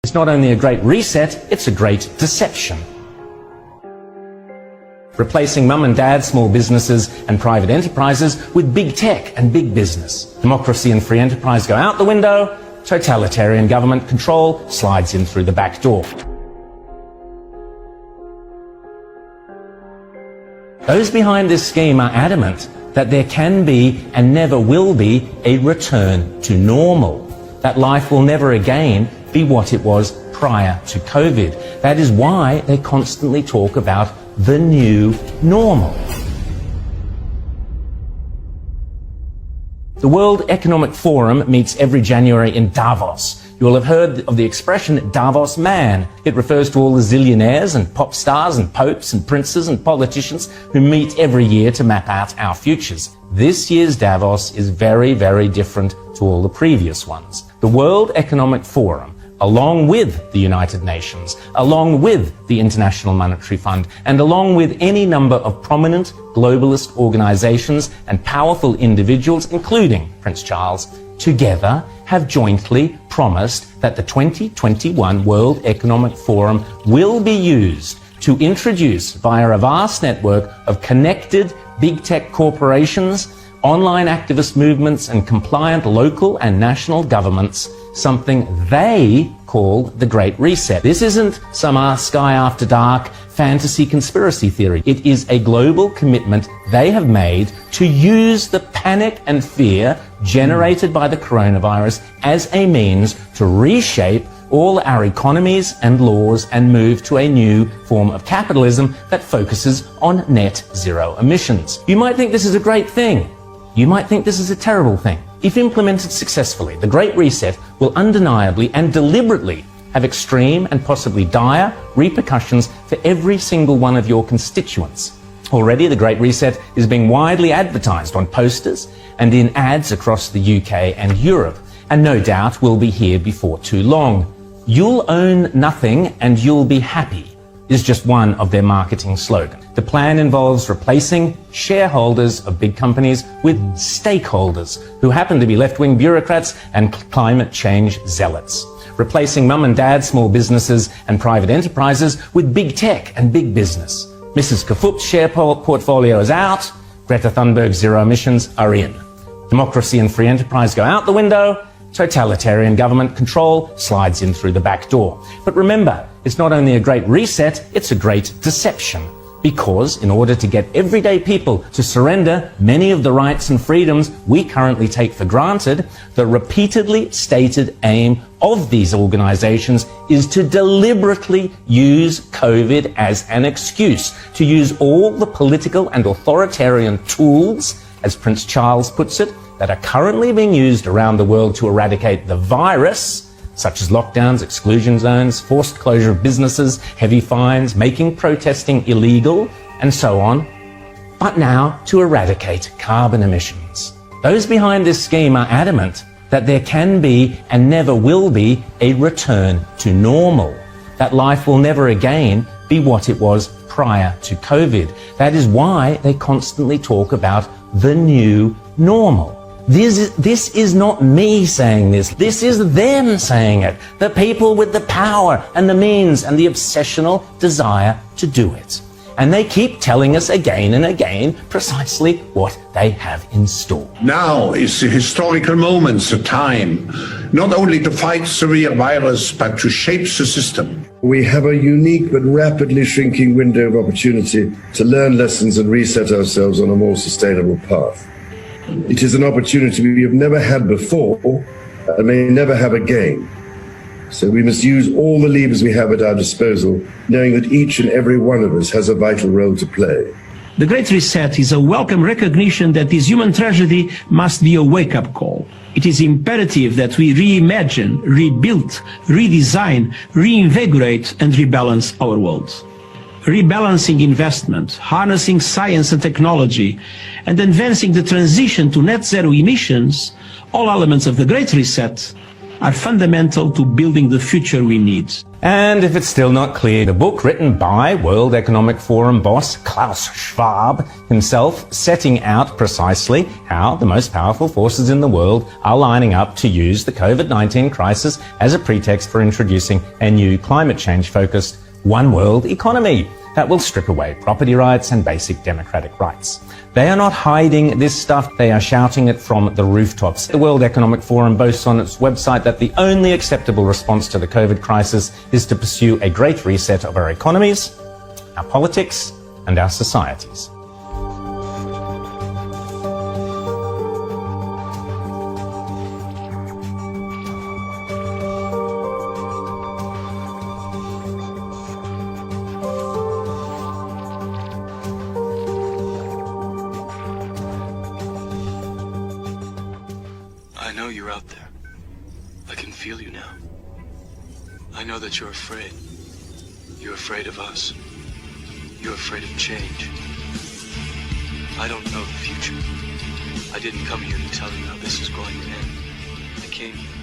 It's not only a great reset, it's a great deception. Replacing mum and dad small businesses and private enterprises with big tech and big business. Democracy and free enterprise go out the window, totalitarian government control slides in through the back door. Those behind this scheme are adamant that there can be and never will be a return to normal, that life will never again be what it was prior to COVID. That is why they constantly talk about the new normal. The World Economic Forum meets every January in Davos. You will have heard of the expression Davos man. It refers to all the zillionaires and pop stars and popes and princes and politicians who meet every year to map out our futures. This year's Davos is very, very different to all the previous ones. The World Economic Forum, along with the United Nations, along with the International Monetary Fund, and along with any number of prominent globalist organizations and powerful individuals, including Prince Charles, together have jointly promised that the 2021 World Economic Forum will be used to introduce, via a vast network of connected big tech corporations, online activist movements, and compliant local and national governments, something they call the Great Reset. This isn't some sky after dark fantasy conspiracy theory. It is a global commitment they have made to use the panic and fear generated by the coronavirus as a means to reshape all our economies and laws and move to a new form of capitalism that focuses on net zero emissions. You might think this is a great thing. You might think this is a terrible thing. If implemented successfully, the Great Reset will undeniably and deliberately have extreme and possibly dire repercussions for every single one of your constituents. Already, the Great Reset is being widely advertised on posters and in ads across the UK and Europe, and no doubt will be here before too long. You'll own nothing and you'll be happy is just one of their marketing slogans. The plan involves replacing shareholders of big companies with stakeholders who happen to be left-wing bureaucrats and climate change zealots. Replacing mum and dad small businesses and private enterprises with big tech and big business. Mrs. Kafup's share portfolio is out, Greta Thunberg's zero emissions are in. Democracy and free enterprise go out the window, totalitarian government control slides in through the back door. But remember, it's not only a great reset, it's a great deception. Because in order to get everyday people to surrender many of the rights and freedoms we currently take for granted, the repeatedly stated aim of these organizations is to deliberately use COVID as an excuse, to use all the political and authoritarian tools, as Prince Charles puts it, that are currently being used around the world to eradicate the virus, such as lockdowns, exclusion zones, forced closure of businesses, heavy fines, making protesting illegal, and so on, but now to eradicate carbon emissions. Those behind this scheme are adamant that there can be and never will be a return to normal, that life will never again be what it was prior to COVID. That is why they constantly talk about the new normal. This is not me saying this. This is them saying it. The people with the power and the means and the obsessional desire to do it. And they keep telling us again and again precisely what they have in store. Now is the historical moment, the time, not only to fight the real virus, but to shape the system. We have a unique but rapidly shrinking window of opportunity to learn lessons and reset ourselves on a more sustainable path. It is an opportunity we have never had before and may never have again. So we must use all the levers we have at our disposal, knowing that each and every one of us has a vital role to play. The Great Reset is a welcome recognition that this human tragedy must be a wake-up call. It is imperative that we reimagine, rebuild, redesign, reinvigorate and rebalance our world. Rebalancing investment, harnessing science and technology, and advancing the transition to net zero emissions, all elements of the Great Reset, are fundamental to building the future we need. And if it's still not clear, the book written by World Economic Forum boss Klaus Schwab himself, setting out precisely how the most powerful forces in the world are lining up to use the COVID-19 crisis as a pretext for introducing a new climate change-focused one world economy that will strip away property rights and basic democratic rights. They are not hiding this stuff, they are shouting it from the rooftops. The World Economic Forum boasts on its website that the only acceptable response to the COVID crisis is to pursue a great reset of our economies, our politics, and our societies. I know you're out there. I can feel you now. I know that you're afraid. You're afraid of us. You're afraid of change. I don't know the future. I didn't come here to tell you how this is going to end. I came here